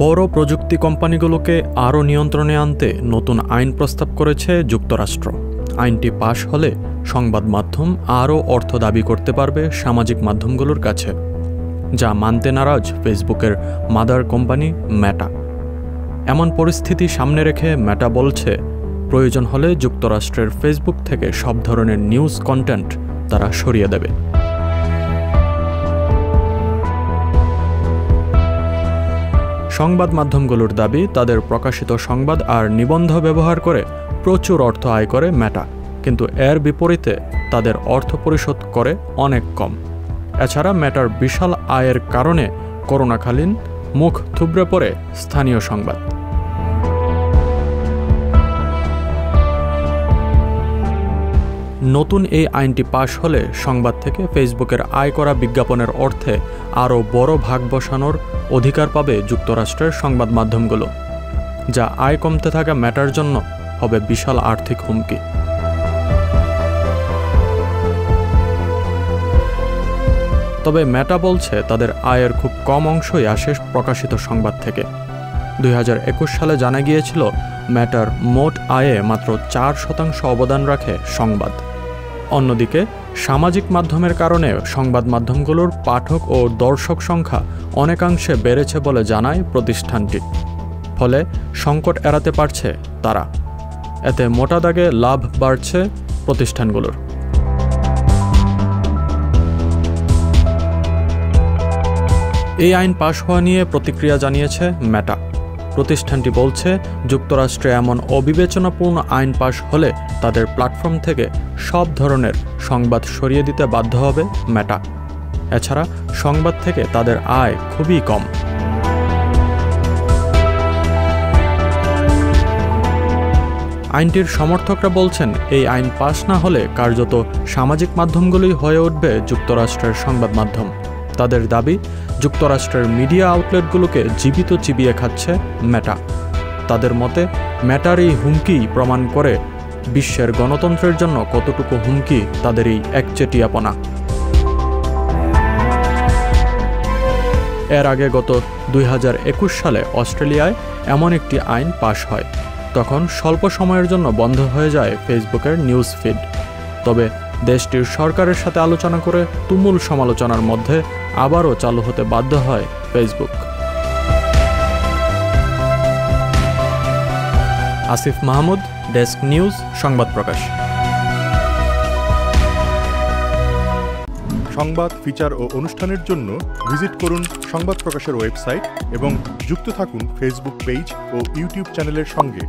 বড় প্রযুক্তি কোম্পানিগুলোকে আরও নিয়ন্ত্রণে আনতে নতুন আইন প্রস্তাব করেছে যুক্তরাষ্ট্র। আইনটি পাশ হলে সংবাদ মাধ্যম আরও অর্থ দাবি করতে পারবে সামাজিক মাধ্যমগুলোর কাছে, যা মানতে নারাজ ফেসবুকের মাদার কোম্পানি মেটা। এমন পরিস্থিতি সামনে রেখে মেটা বলছে, প্রয়োজন হলে যুক্তরাষ্ট্রের ফেসবুক থেকে সব ধরনের নিউজ কন্টেন্ট তারা সরিয়ে দেবে। সংবাদ মাধ্যমগুলোর দাবি, তাদের প্রকাশিত সংবাদ আর নিবন্ধ ব্যবহার করে প্রচুর অর্থ আয় করে মেটা, কিন্তু এর বিপরীতে তাদের অর্থ পরিশোধ করে অনেক কম। এছাড়া মেটার বিশাল আয়ের কারণে করোনাকালীন মুখ থুবড়ে পড়ে স্থানীয় সংবাদ। নতুন এই আইনটি পাশ হলে সংবাদ থেকে ফেসবুকের আয় করা বিজ্ঞাপনের অর্থে আরও বড় ভাগ বসানোর অধিকার পাবে যুক্তরাষ্ট্রের সংবাদ মাধ্যমগুলো, যা আয় কমতে থাকা মেটার জন্য হবে বিশাল আর্থিক হুমকি। তবে মেটা বলছে, তাদের আয়ের খুব কম অংশই আসে প্রকাশিত সংবাদ থেকে। 2021 সালে জানা গিয়েছিল, মেটার মোট আয়ে মাত্র 4% অবদান রাখে সংবাদ। অন্যদিকে সামাজিক মাধ্যমের কারণে সংবাদ মাধ্যমগুলোর পাঠক ও দর্শক সংখ্যা অনেকাংশে বেড়েছে বলে জানায় প্রতিষ্ঠানটি। ফলে সংকট এড়াতে পারছে তারা। এতে মোটা দাগে লাভ বাড়ছে প্রতিষ্ঠানগুলোর। এই আইন পাশ হওয়া নিয়ে প্রতিক্রিয়া জানিয়েছে মেটা। প্রতিষ্ঠানটি বলছে, যুক্তরাষ্ট্রে এমন অবিবেচনাপূর্ণ আইন পাশ হলে তাদের প্ল্যাটফর্ম থেকে সব ধরনের সংবাদ সরিয়ে দিতে বাধ্য হবে মেটা। এছাড়া সংবাদ থেকে তাদের আয় খুবই কম। আইনটির সমর্থকরা বলছেন, এই আইন পাশ না হলে কার্যত সামাজিক মাধ্যমগুলোই হয়ে উঠবে যুক্তরাষ্ট্রের সংবাদ মাধ্যম। তাদের দাবি, যুক্তরাষ্ট্রের মিডিয়া আউটলেটগুলোকে জীবিত চিবিয়ে খাচ্ছে মেটা। তাদের মতে, মেটার এই হুমকি প্রমাণ করে বিশ্বের গণতন্ত্রের জন্য কতটুকু হুমকি তাদের এই একচেটিয়াপনা। এর আগে গত 2021 সালে অস্ট্রেলিয়ায় এমন একটি আইন পাশ হয়। তখন স্বল্প সময়ের জন্য বন্ধ হয়ে যায় ফেসবুকের নিউজ ফিড। তবে দেশটির সরকারের সাথে আলোচনা করে তুমুল সমালোচনার মধ্যে আবারও চালু হতে বাধ্য হয় Facebook. Asif Mahmud, desk news, সংবাদ প্রকাশ। সংবাদ, ফিচার ও অনুষ্ঠানের জন্য ভিজিট করুন সংবাদ প্রকাশের ওয়েবসাইট এবং যুক্ত থাকুন ফেসবুক পেজ ও ইউটিউব চ্যানেলের সঙ্গে।